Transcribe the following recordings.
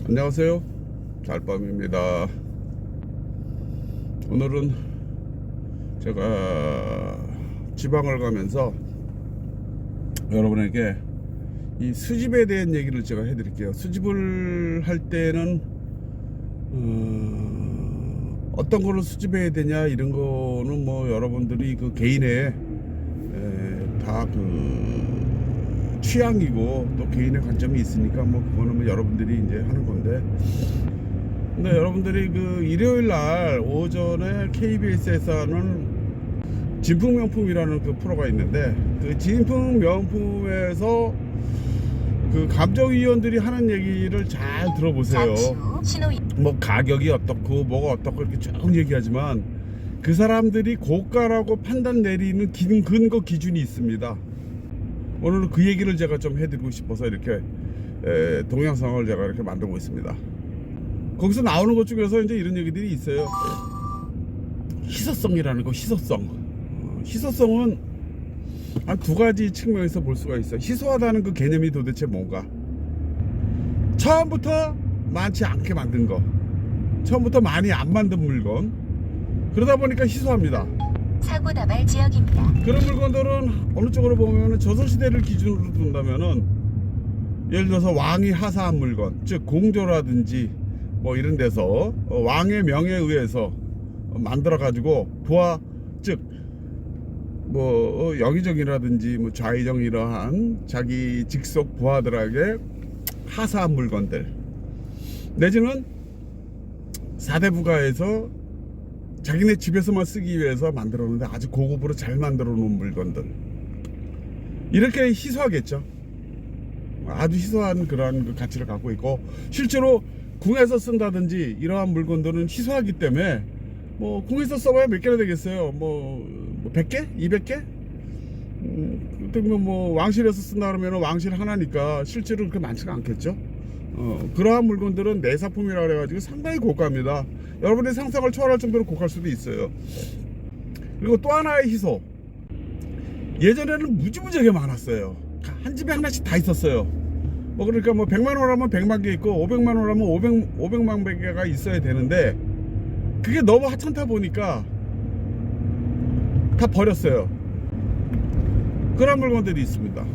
안녕하세요, 달밤입니다. 오늘은 제가 지방을 가면서 여러분에게 이 수집에 대한 얘기를 제가 해드릴게요. 수집을 할 때는 어떤 거를 수집해야 되냐 이런 거는 뭐 여러분들이 그 개인의 다 그 취향이고 또 개인의 관점이 있으니까 뭐 그거는 뭐 여러분들이 이제 하는 건데, 근데 여러분들이 그 일요일 날 오전에 KBS에서는 진품명품이라는 그 프로가 있는데, 그 진품명품에서 그 감정위원들이 하는 얘기를 잘 들어보세요. 뭐 가격이 어떻고 뭐가 어떻고 이렇게 쭉 얘기하지만 그 사람들이 고가라고 판단 내리는 근거 기준이 있습니다. 오늘은 그 얘기를 제가 좀 해드리고 싶어서 이렇게 동영상을 제가 이렇게 만들고 있습니다. 거기서 나오는 것 중에서 이제 이런 얘기들이 있어요. 희소성이라는 거, 희소성. 희소성은 한 두 가지 측면에서 볼 수가 있어요. 희소하다는 그 개념이 도대체 뭔가? 처음부터 많지 않게 만든 거, 처음부터 많이 안 만든 물건, 그러다 보니까 희소합니다. 사고 다발 지역입니다. 그런 물건들은 어느 쪽으로 보면은 조선시대를 기준으로 둔다면은, 예를 들어서 왕이 하사한 물건, 즉 공조라든지 뭐 이런 데서 왕의 명에 의해서 만들어 가지고 부하, 즉 뭐 영의정이라든지 뭐 좌의정 이러한 자기 직속 부하들에게 하사한 물건들, 내지는 사대부가에서 자기네 집에서만 쓰기 위해서 만들어 놓는데 아주 고급으로 잘 만들어 놓은 물건들, 이렇게 희소하겠죠. 아주 희소한 그런 그 가치를 갖고 있고, 실제로 궁에서 쓴다든지 이러한 물건들은 희소하기 때문에 뭐 궁에서 써봐야 몇 개나 되겠어요. 뭐 100개? 200개? 그러면 뭐 왕실에서 쓴다 그러면 왕실 하나니까 실제로 그렇게 많지가 않겠죠. 그러한 물건들은 내사품이라 그래가지고 상당히 고가입니다. 여러분의 상상을 초월할 정도로 고가일 수도 있어요. 그리고 또 하나의 희소, 예전에는 무지무지하게 많았어요. 한 집에 하나씩 다 있었어요. 뭐 그러니까 뭐 100만 원 하면 100만 개 있고 500만 원 하면 500만 개가 있어야 되는데, 그게 너무 하찮다 보니까 다 버렸어요. 그런 물건들이 있습니다.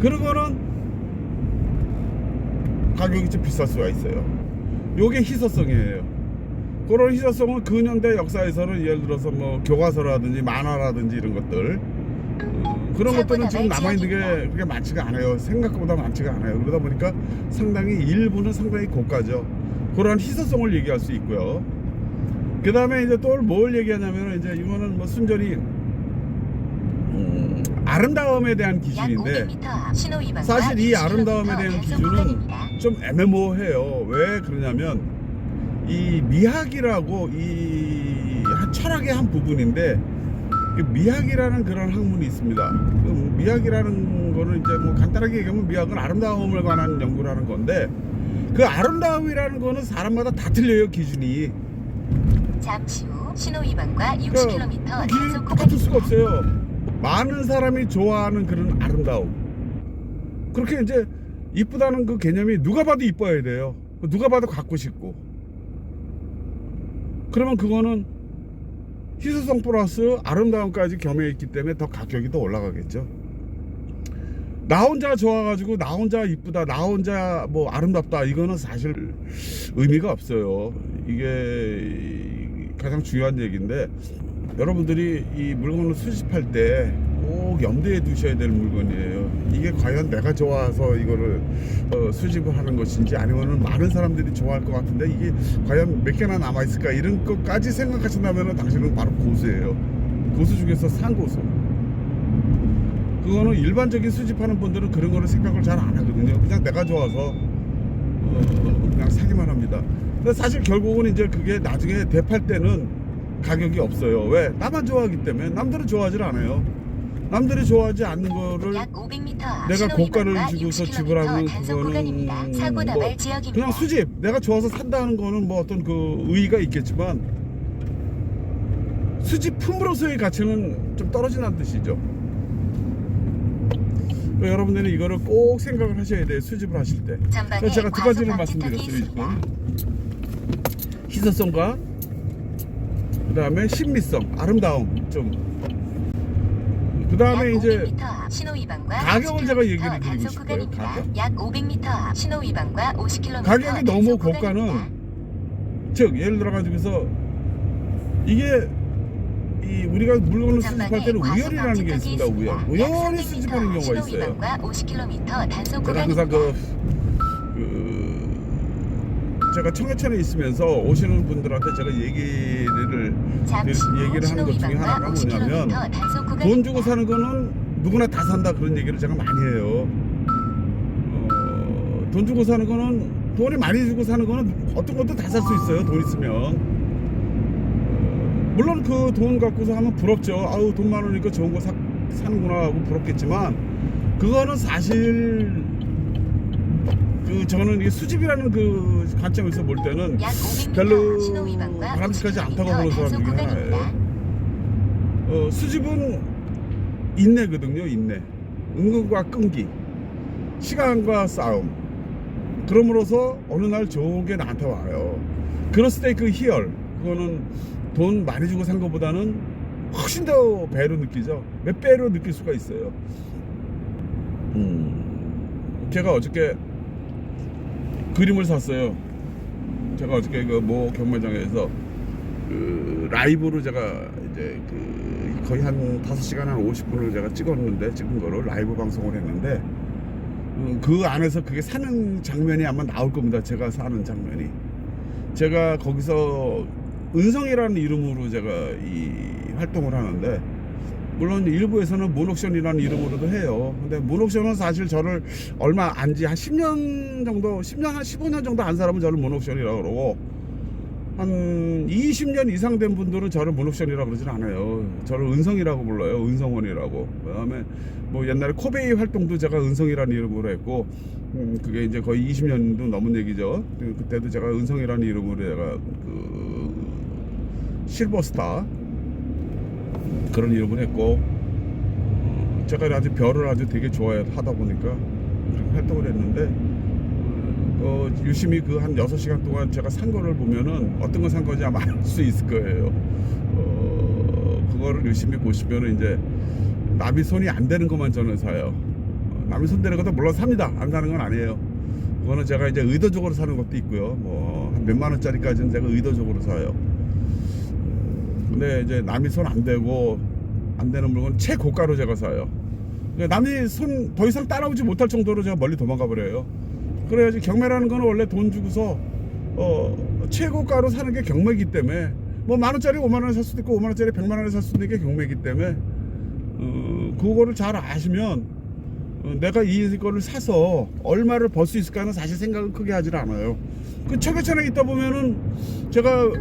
그런 거는 가격이 좀 비쌀 수가 있어요. 요게 희소성이에요. 그런 희소성은 근현대 역사에서는 예를 들어서 뭐 교과서라든지 만화라든지 이런 것들, 그런 것들은 지금 남아있는 게 그렇게 많지가 않아요. 생각보다 많지가 않아요. 그러다 보니까 상당히 일부는 상당히 고가죠. 그런 희소성을 얘기할 수 있고요. 그 다음에 이제 또 뭘 얘기하냐면, 이제 이거는 뭐 순전히 아름다움에 대한 기준인데, 사실 이 아름다움에 대한 기준은 좀 애매모호해요. 왜 그러냐면, 이 미학이라고 이 철학의 한 부분인데, 그 미학이라는 그런 학문이 있습니다. 그 미학이라는 거는 이제 뭐 간단하게 얘기하면 미학은 아름다움을 관한 연구를 하는 건데, 그 아름다움이라는 거는 사람마다 다 틀려요, 기준이. 잠시 후 신호 위반과 60km 단속 똑같을 수가 구간입니다. 없어요. 많은 사람이 좋아하는 그런 아름다움, 그렇게 이제 이쁘다는 그 개념이 누가 봐도 이뻐야 돼요. 누가 봐도 갖고 싶고, 그러면 그거는 희소성 플러스 아름다움까지 겸해 있기 때문에 더 가격이 더 올라가겠죠. 나 혼자 좋아가지고 나 혼자 이쁘다, 나 혼자 뭐 아름답다, 이거는 사실 의미가 없어요. 이게 가장 중요한 얘기인데, 여러분들이 이 물건을 수집할 때 꼭 염두에 두셔야 될 물건이에요. 이게 과연 내가 좋아서 이거를 수집을 하는 것인지, 아니면 많은 사람들이 좋아할 것 같은데 이게 과연 몇 개나 남아있을까, 이런 것까지 생각하신다면 당신은 바로 고수예요. 고수 중에서 상고수. 그거는 일반적인 수집하는 분들은 그런 거를 생각을 잘 안 하거든요. 그냥 내가 좋아서 그냥 사기만 합니다. 근데 사실 결국은 이제 그게 나중에 대팔 때는 가격이 없어요. 왜? 나만 좋아하기 때문에. 남들은 좋아하지 않아요. 남들이 좋아하지 않는 거를 약 500m 내가 고가를 주고서 지불하는 그거는 뭐 그냥 수집, 내가 좋아서 산다는 거는 뭐 어떤 그 의의가 있겠지만, 수집품으로서의 가치는 좀 떨어진다는 뜻이죠. 여러분들은 이거를 꼭 생각을 하셔야 돼요. 수집을 하실 때. 전방에 제가 두 가지를 과속 말씀드렸어요. 있습니다. 희소성과 그 다음에 신미성, 아름다움 좀. 그 다음에 이제 500m 앞 신호 위반과 가격을 제가 50km 얘기를 드리고 단속 싶어요. 구간입니다. 가격. 약 500m 앞 신호 위반과 50km 가격이 너무 단속 고가는 구간입니다. 즉 예를 들어 가지고서 이게 이 우리가 물건을 수집할 때는 우연이라는 게 있습니다. 우연히 수집하는 경우가 있어요. 제가 항상 제가 청계천에 있으면서 오시는 분들한테 제가 얘기를 하는 것 중에 하나가 뭐냐면 돈 주고 사는 거는 누구나 다 산다 그런 얘기를 제가 많이 해요. 돈 주고 사는 거는 돈이 많이 주고 사는 거는 어떤 것도 다 살 수 있어요. 돈 있으면. 물론 그 돈 갖고서 하면 부럽죠. 아우 돈 많으니까 좋은 거 사는구나 하고 부럽겠지만 그거는 사실 저는 이 수집이라는 그 관점에서 볼 때는 별로 바람직하지 않다고 보는 사람 중에 하나예요. 수집은 인내거든요. 인내, 은근과 끈기, 시간과 싸움. 그럼으로써 어느 날 좋은 게 나한테 와요. 그랬을 때 그 희열, 그거는 돈 많이 주고 산 것보다는 훨씬 더 배로 느끼죠. 몇 배로 느낄 수가 있어요. 제가 어저께 그림을 샀어요. 제가 어저께 그 모 경매장에서 라이브로 제가 이제 거의 한 5시간 한 50분을 제가 찍은 거를 라이브 방송을 했는데 그 안에서 그게 사는 장면이 아마 나올 겁니다. 제가 사는 장면이. 제가 거기서 은성이라는 이름으로 제가 이 활동을 하는데 물론 일부에서는 문옥션이라는 이름으로도 해요. 근데 문옥션은 사실 저를 얼마 안지 한 10년 정도, 한 15년 정도 한 사람은 저를 문옥션이라고 그러고 한 20년 이상 된 분들은 저를 문옥션이라고 그러진 않아요. 저를 은성이라고 불러요. 은성원이라고. 그 다음에 뭐 옛날에 코베이 활동도 제가 은성이라는 이름으로 했고 그게 이제 거의 20년도 넘은 얘기죠. 그때도 제가 은성이라는 이름으로 제가 실버스타 그런 이름을 했고 제가 아주 별을 아주 되게 좋아하다 보니까 활동을 했는데 유심히 그 한 6시간 동안 제가 산 거를 보면은 어떤 거 산 건지 아마 알 수 있을 거예요. 그거를 유심히 보시면은 이제 남이 손이 안 되는 것만 저는 사요. 남이 손 되는 것도 물론 삽니다. 안 사는 건 아니에요. 그거는 제가 이제 의도적으로 사는 것도 있고요. 뭐 한 몇만 원짜리까지는 제가 의도적으로 사요. 근데 이제 남이 손 안 되고 안 되는 물건 최고가로 제가 사요. 남이 손 더 이상 따라오지 못할 정도로 제가 멀리 도망가 버려요. 그래야지 경매라는 거는 원래 돈 주고서 최고가로 사는 게 경매이기 때문에 뭐 만원짜리 5만원에 살 수도 있고 5만원짜리 100만원에 살 수도 있는 게 경매이기 때문에 그거를 잘 아시면 내가 이거를 사서 얼마를 벌 수 있을까는 사실 생각을 크게 하질 않아요. 그 청계천에 있다 보면은 제가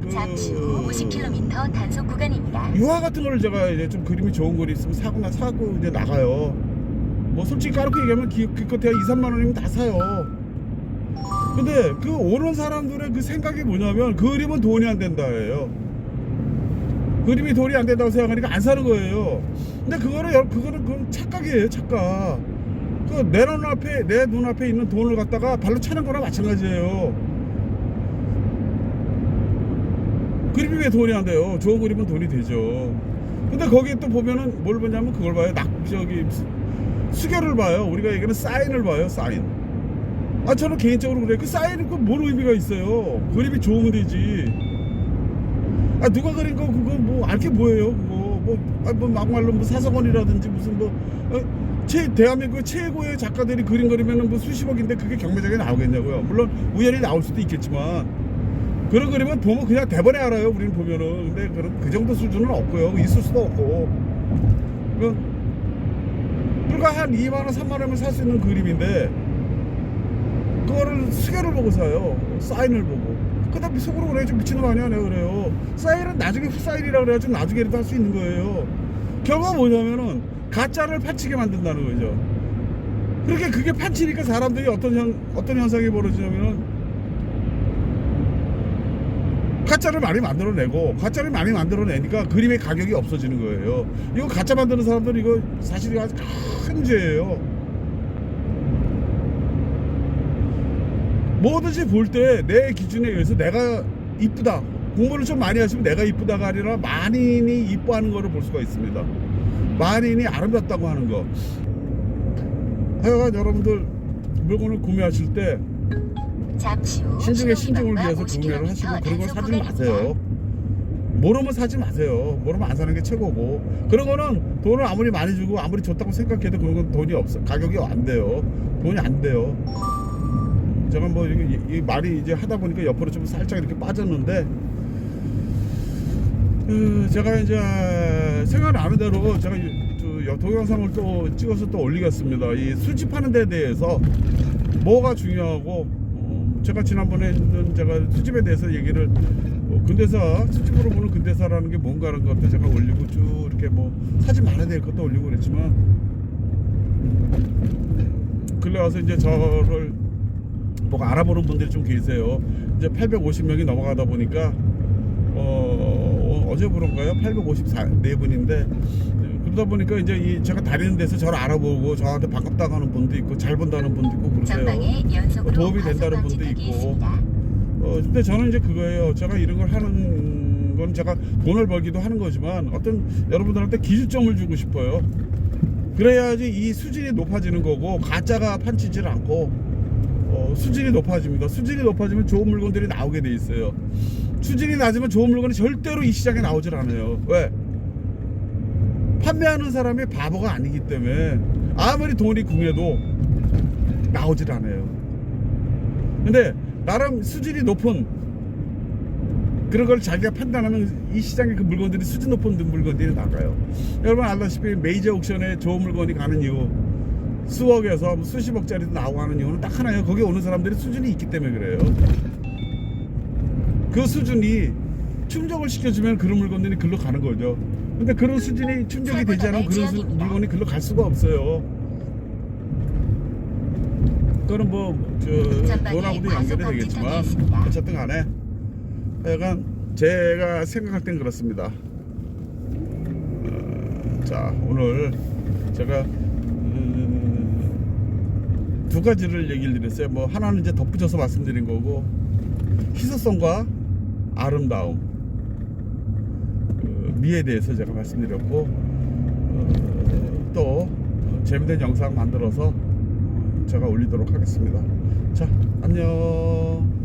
잠시 후 50km 단속 구간입니다. 유화 같은 거를 제가 이제 좀 그림이 좋은 거리 있으면 사고 이제 나가요. 뭐 솔직히 까놓고 얘기하면 기껏해야 2-3만 원이면 다 사요. 근데 그 오는 사람들의 그 생각이 뭐냐면 그림은 돈이 안 된다예요. 그림이 돈이 안 된다고 생각하니까 안 사는 거예요. 근데 그거는 착각이에요. 착각. 내 눈앞에 있는 돈을 갖다가 발로 차는 거나 마찬가지예요. 그림이 왜 돈이 안 돼요? 좋은 그림은 돈이 되죠. 근데 거기에 또 보면은 뭘 보냐면 그걸 봐요. 수결을 봐요. 우리가 얘기하는 사인을 봐요. 사인. 저는 개인적으로 그래요. 그 사인은 뭔 의미가 있어요? 그림이 좋으면 되지. 누가 그린 거 그거 뭐 알게 뭐예요? 그거 막말로 뭐 사성원이라든지 무슨 대한민국 최고의 작가들이 그리면은 뭐 수십억인데 그게 경매장에 나오겠냐고요. 물론 우연히 나올 수도 있겠지만 그런 그림은 보면 그냥 대번에 알아요. 우리는 보면은. 근데 그 정도 수준은 없고요. 있을 수도 없고. 불과 한 2만원 3만원이면 살 수 있는 그림인데 그거를 수결을 보고 사요. 사인을 보고. 그 다음에 속으로 그래 좀 미친놈 아니야 내가 그래요. 사인은 나중에 후사인이라 그래야지 나중에라도 할 수 있는 거예요. 결과가 뭐냐면은 가짜를 판치게 만든다는 거죠. 그렇게 그게 판치니까 사람들이 어떤 현상이 벌어지냐면은 가짜를 많이 만들어내고 가짜를 많이 만들어내니까 그림의 가격이 없어지는 거예요. 이거 가짜 만드는 사람들 이거 사실 이거 아주 큰 죄예요. 뭐든지 볼 때 내 기준에 의해서 내가 이쁘다, 공부를 좀 많이 하시면 내가 이쁘다가 아니라 만인이 이뻐하는 거를 볼 수가 있습니다. 만인이 아름답다고 하는 거. 하여간 여러분들 물건을 구매하실 때 잠시 후 신중에 신호 신중을 위반과 위해서 50km 구매를 하시고 그런 거 단속 사지 구간입니다. 마세요. 모르면 사지 마세요. 모르면 안 사는 게 최고고. 그런 거는 돈을 아무리 많이 주고 아무리 좋다고 생각해도 그런 건 돈이 없어. 가격이 안 돼요. 돈이 안 돼요. 제가 뭐 이 말이 이제 하다 보니까 옆으로 좀 살짝 이렇게 빠졌는데, 제가 이제 생각나는 대로 제가 동영상을 또 찍어서 또 올리겠습니다. 이 수집하는 데 대해서 뭐가 중요하고, 제가 지난번에 제가 수집에 대해서 얘기를, 근대사, 수집으로 보는 근대사라는 게 뭔가라는 것도 제가 올리고 쭉 이렇게 뭐 사지 말아야 될 것도 올리고 그랬지만, 근래 와서 이제 저를 뭐 알아보는 분들이 좀 계세요. 이제 850명이 넘어가다 보니까 어제 그런가요? 854분인데 그러다 보니까 이제 제가 다니는 데서 저를 알아보고 저한테 반갑다고 하는 분도 있고 잘 본다는 분도 있고 그러세요. 전방에 연속으로 도움이 된다는 과속 분도 방지턱이 있고. 있습니다. 근데 저는 이제 그거예요. 제가 이런 걸 하는 건 제가 돈을 벌기도 하는 거지만 어떤 여러분들한테 기준점을 주고 싶어요. 그래야지 이 수준이 높아지는 거고 가짜가 판치질 않고 수준이 높아집니다. 수준이 높아지면 좋은 물건들이 나오게 돼 있어요. 수준이 낮으면 좋은 물건이 절대로 이 시장에 나오질 않아요. 왜? 판매하는 사람이 바보가 아니기 때문에 아무리 돈이 궁해도 나오질 않아요. 근데 나름 수준이 높은 그런 걸 자기가 판단하면 이 시장에 그 물건들이 수준 높은 물건들이 나가요. 여러분 알다시피 메이저 옥션에 좋은 물건이 가는 이유, 수억에서 수십억짜리도 나오고 하는 이유는 딱 하나예요. 거기 오는 사람들이 수준이 있기 때문에 그래요. 그 수준이 충족을 시켜주면 그런 물건들이 글로 가는 거죠. 근데 그런 수준이 충족이 되지 않으면 그런 물건이 글로 갈 수가 없어요. 그거는 뭐 돈하고도 연결이 되겠지만 어쨌든 간에 하여간 제가 생각할 땐 그렇습니다. 자, 오늘 제가 두 가지를 얘기를 드렸어요. 뭐 하나는 이제 덧붙여서 말씀드린 거고, 희소성과 아름다움, 미에 대해서 제가 말씀드렸고, 또 재미있는 영상 만들어서 제가 올리도록 하겠습니다. 자, 안녕.